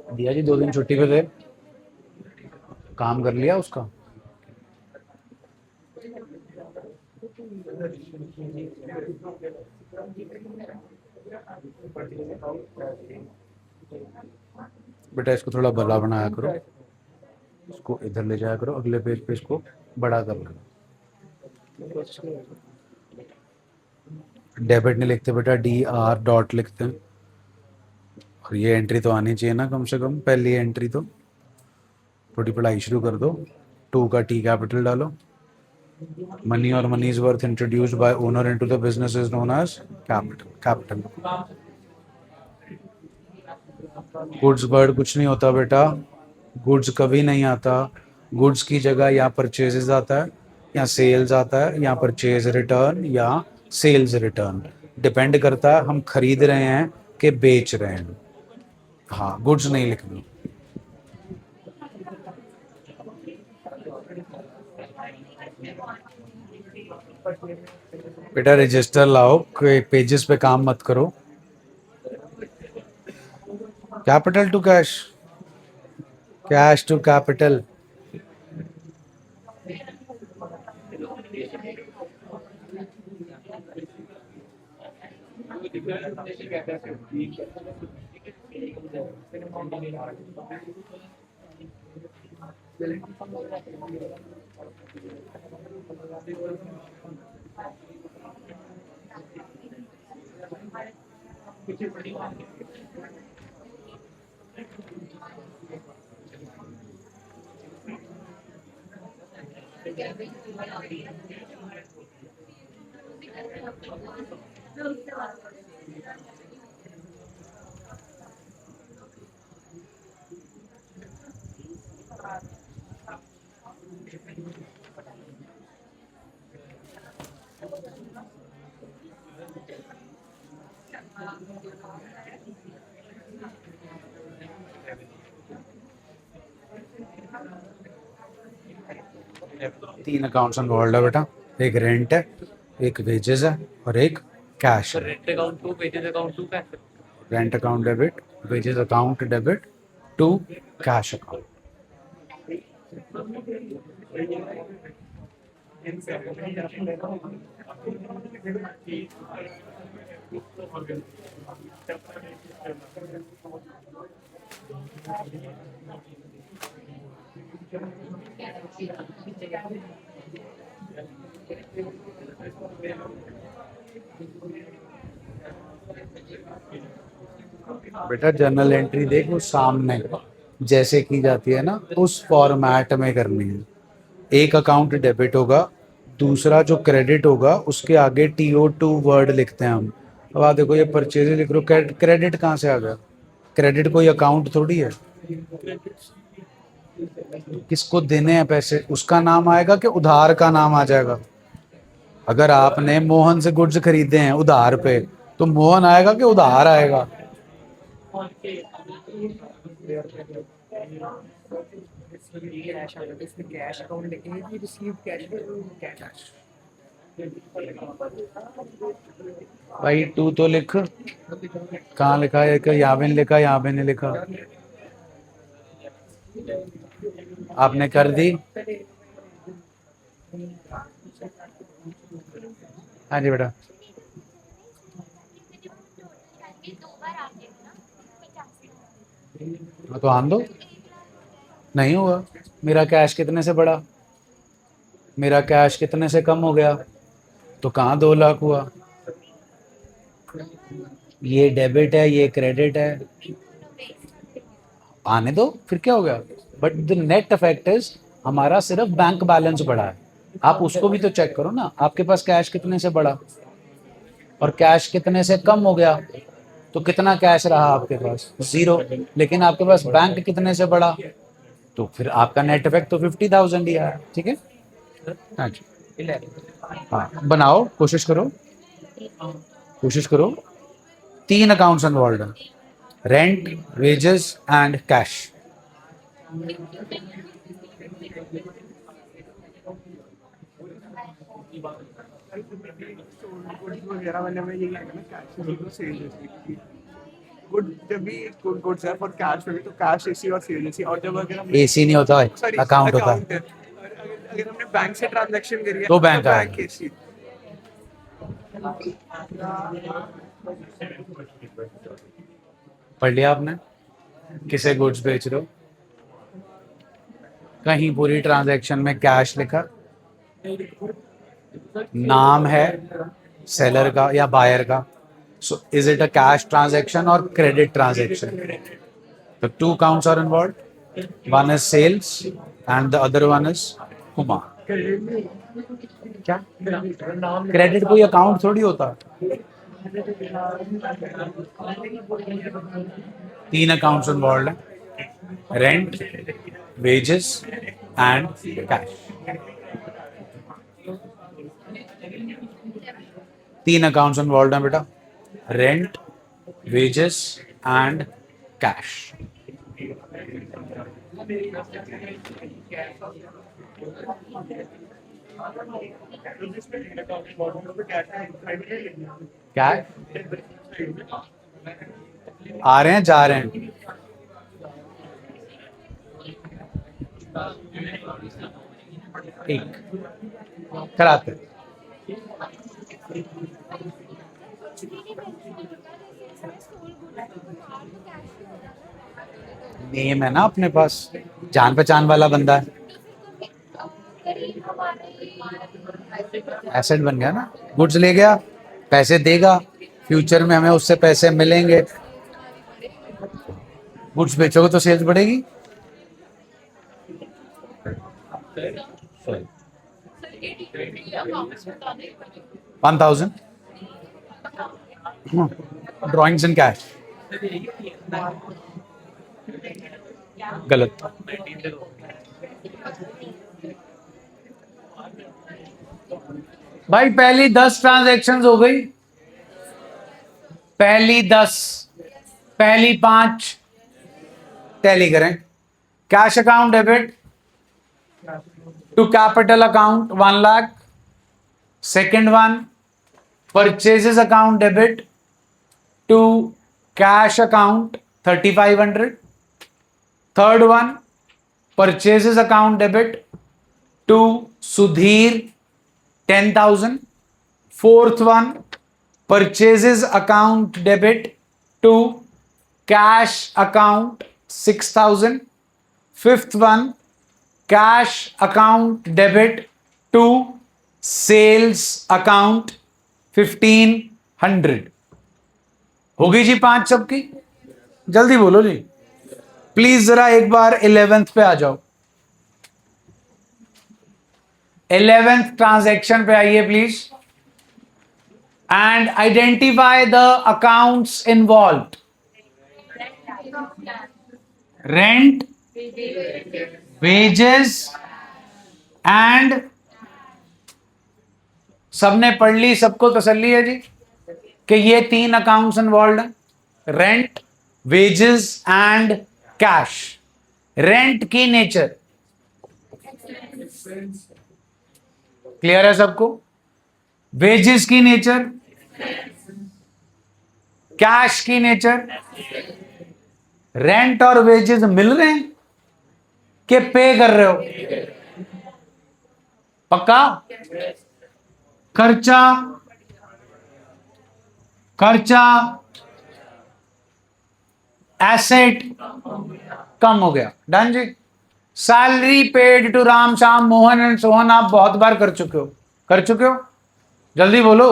दिया जी 2 दिन छुट्टी पे थे, काम कर लिया उसका। बेटा इसको थोड़ा भला बनाया करो, इसको इधर ले जाया करो, अगले पेज पे इसको बड़ा कर लो। डेबिट नहीं लिखते बेटा, DR डॉट लिखते हैं। और ये एंट्री तो आनी चाहिए ना कम से कम, पहली एंट्री तो। थोड़ी पढ़ाई शुरू कर दो। 2 का T कैपिटल डालो। मनी और money is worth introduced by owner into the business is known as capital. Goods word कुछ नहीं होता बेटा, गुड्स कभी नहीं आता। गुड्स की जगह या परचेजेस आता है, या सेल्स आता है, या परचेज रिटर्न, या सेल्स रिटर्न। डिपेंड करता है हम खरीद रहे हैं कि बेच रहे हैं। हाँ गुड्स नहीं लिखनी। बेटा रजिस्टर लाओ, पेजेस पे काम मत करो। Capital to cash, cash to capital. तीन अकाउंट्स इन्वॉल्व है बेटा, एक रेंट है, एक वेजेस है, और एक कैश है। Rent account to wages account to cash. Rent account debit, wages account debit to cash account. बेटा जर्नल एंट्री देख वो सामने जैसे की जाती है ना, उस फॉर्मेट में करनी है। एक अकाउंट डेबिट होगा, दूसरा जो क्रेडिट होगा उसके आगे TO2 वर्ड लिखते हैं हम। अब आप देखो ये परचेज लिख रहे हो, क्रेडिट कहाँ से आ गया? क्रेडिट कोई अकाउंट थोड़ी है। किसको देने हैं पैसे उसका नाम आएगा कि उधार का नाम आ जाएगा? अगर आपने मोहन से गुड्स खरीदे हैं उधार पे, तो मोहन आएगा कि उधार आएगा? कैश आएगा तो इसमें कैश अकाउंट लिखेंगे कि रिसीव कैश कैश। भाई टू तो लिख, कहाँ लिखा है? यहाँ भी नहीं लिखा, यहाँ भी नहीं लिखा। आपने कर दी? हाँ जी बेटा। हाँ, तो आन दो। नहीं हुआ। मेरा कैश कितने से बढ़ा? मेरा कैश कितने से कम हो गया? तो कहाँ 2 लाख हुआ? ये डेबिट है, ये क्रेडिट है। आने दो, फिर क्या हो गया? But the net effect is हमारा सिर्फ बैंक बैलेंस बढ़ा है। आप उसको भी तो चेक करो ना, आपके पास कैश कितने से बढ़ा और कैश कितने से कम हो गया। तो कितना कैश रहा आपके पास? 0। लेकिन आपके पास बैंक कितने से बढ़ा, तो फिर आपका नेट इफेक्ट तो 50,000 ही आया। ठीक है। हाँ जी। हाँ, बनाओ, कोशिश करो, कोशिश करो। 3 अकाउंट्स इन्वॉल्व हैं, रेंट, वेजेस एंड कैश। वगैरह वाले में यही आएगा ना, कैश तो सेल जैसे गुड। जब भी गुड गुड्स है फॉर कैश में भी तो कैश एसी और सेल एसी। और जब अगर हम एसी नहीं होता है, सॉरी अकाउंट होता है। अकाउंट है, अगर हमने बैंक से ट्रांजैक्शन करी है तो बैंक आएगा। Bank AC. पढ़ लिया आपने? किसे गुड्स बेच रहे हो? कहीं पूरी ट्रांजैक्शन में कैश लिखा, नाम है सेलर का या बायर का, so is it a cash transaction और क्रेडिट ट्रांजैक्शन? तो 2 counts are involved. One is sales and the other one is Kuma. क्या? क्रेडिट कोई अकाउंट थोड़ी होता। 3 अकाउंट्स इन्वॉल्व हैं, rent, wages and cash. 3 accounts involve हैं बेटा, रेंट, वेजेस एंड कैश। क्या है? आ रहे हैं, जा रहे हैं? एक कराते हैं। नेम है ना अपने पास, जान पहचान वाला बंदा है, एसेट बन गया ना। गुड्स ले गया, पैसे देगा, फ्यूचर में हमें उससे पैसे मिलेंगे। गुड्स बेचोगे तो सेल्स बढ़ेगी। 1,000 ड्रॉइंग्स इन कैश। गलत। भाई पहली 10 ट्रांजैक्शंस हो गई, पहली 10, पहली 5 टैली करें। Cash account debit to capital account 1 lakh. Second one, purchases account debit to cash account 3,500। Third one, purchases account debit to Sudhir 10,000। Fourth one, purchases account debit to cash account 6,000। Fifth one, cash account debit to sales account 1,500। होगी जी 5 सबकी? जल्दी बोलो जी please, जरा एक बार 11th पे आ जाओ। 11th transaction पे आइए please, and identify the accounts involve. Rent, wages and, सबने पढ़ ली? सबको तसल्ली है जी? कि ये 3 अकाउंट्स इन्वॉल्व हैं, rent, wages and cash. Rent की नेचर क्लियर है सबको? वेजेस की नेचर, कैश की नेचर। रेंट और वेजेस मिल रहे हैं कि पे कर रहे हो? पक्का? खर्चा, खर्चा एसेट कम हो गया। डन जी। Salary paid to Ram Shyam Mohan and Sohan आप बहुत बार कर चुके हो, कर चुके हो? जल्दी बोलो,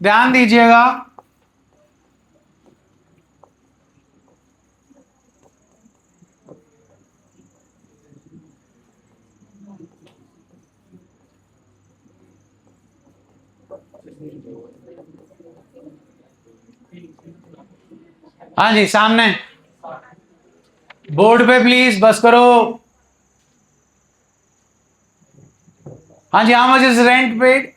ध्यान दीजिएगा। हाँ जी, सामने बोर्ड पे प्लीज, बस करो। हाँ जी, how much is rent paid?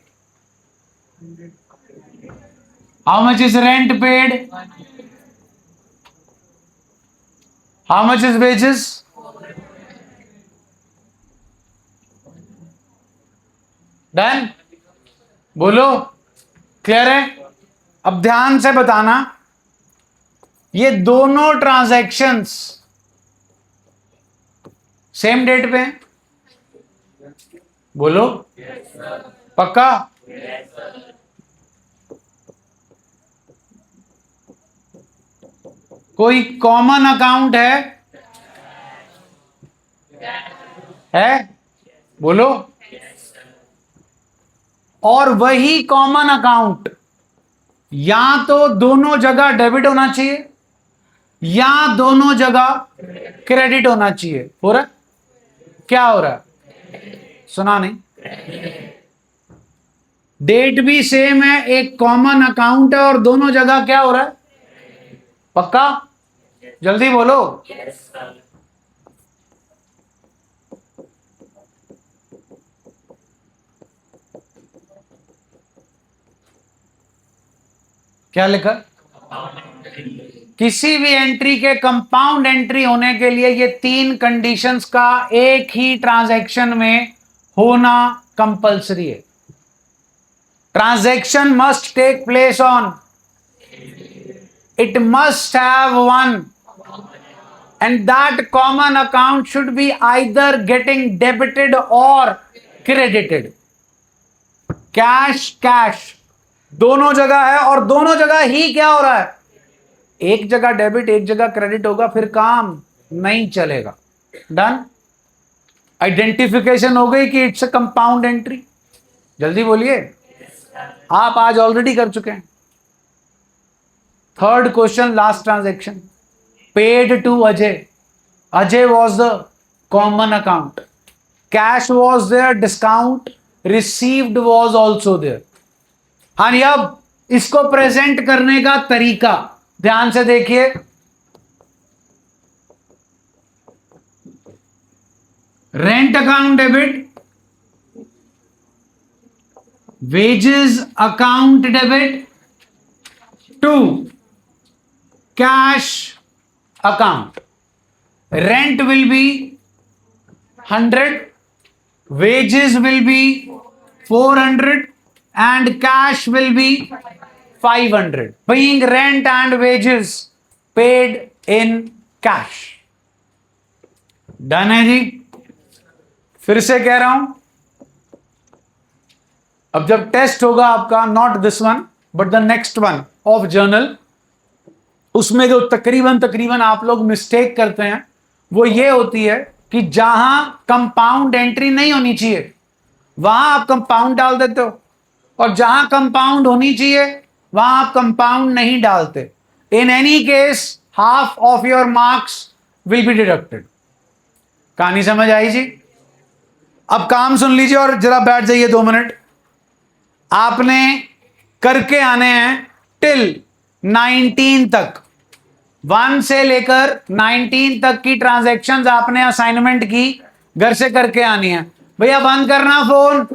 How much is rent paid? How much is wages? Done? बोलो, क्लियर है? अब ध्यान से बताना, ये दोनों ट्रांजैक्शंस सेम डेट पे हैं? बोलो, पक्का? कोई कॉमन अकाउंट है? बोलो। और वही कॉमन अकाउंट या तो दोनों जगह डेबिट होना चाहिए या दोनों जगह क्रेडिट होना चाहिए। हो रहा है? क्या हो रहा है? सुना नहीं? डेट भी सेम है, एक कॉमन अकाउंट है और दोनों जगह क्या हो रहा है? पक्का? जल्दी बोलो। क्या लिखा? किसी भी एंट्री के कंपाउंड एंट्री होने के लिए ये 3 कंडीशंस का एक ही ट्रांजैक्शन में होना कंपलसरी है। Transaction must take place on, it must have one, and that common account should be either getting debited or credited. Cash दोनों जगह है और दोनों जगह ही क्या हो रहा है? एक जगह डेबिट एक जगह क्रेडिट होगा, फिर काम नहीं चलेगा। डन? आइडेंटिफिकेशन हो गई कि इट्स अ कंपाउंड एंट्री। जल्दी बोलिए, आप आज ऑलरेडी कर चुके हैं। Third question, last transaction, paid to Ajay. Ajay was the common account, cash was there, discount received was also there. हाँ, अब इसको प्रेजेंट करने का तरीका ध्यान से देखिए। Rent account debit, wages account debit to cash account. Rent will be 100, wages will be 400 and cash will be 500, being rent and wages paid in cash. Done है जी? फिर से कह रहा हूं, अब जब टेस्ट होगा आपका, not this one but the next one of journal, उसमें जो तकरीबन आप लोग मिस्टेक करते हैं वो ये होती है कि जहां कंपाउंड एंट्री नहीं होनी चाहिए वहां आप कंपाउंड डाल देते हो, और जहां कंपाउंड होनी चाहिए वहां आप कंपाउंड नहीं डालते। In any case half of your marks will be deducted. कहानी समझ आई जी? अब काम सुन लीजिए और जरा बैठ जाइए 2 मिनट। आपने करके आने हैं टिल 19 तक, 1 से लेकर 19 तक की ट्रांजैक्शंस आपने असाइनमेंट की घर से करके आनी है। भैया बंद करना फोन,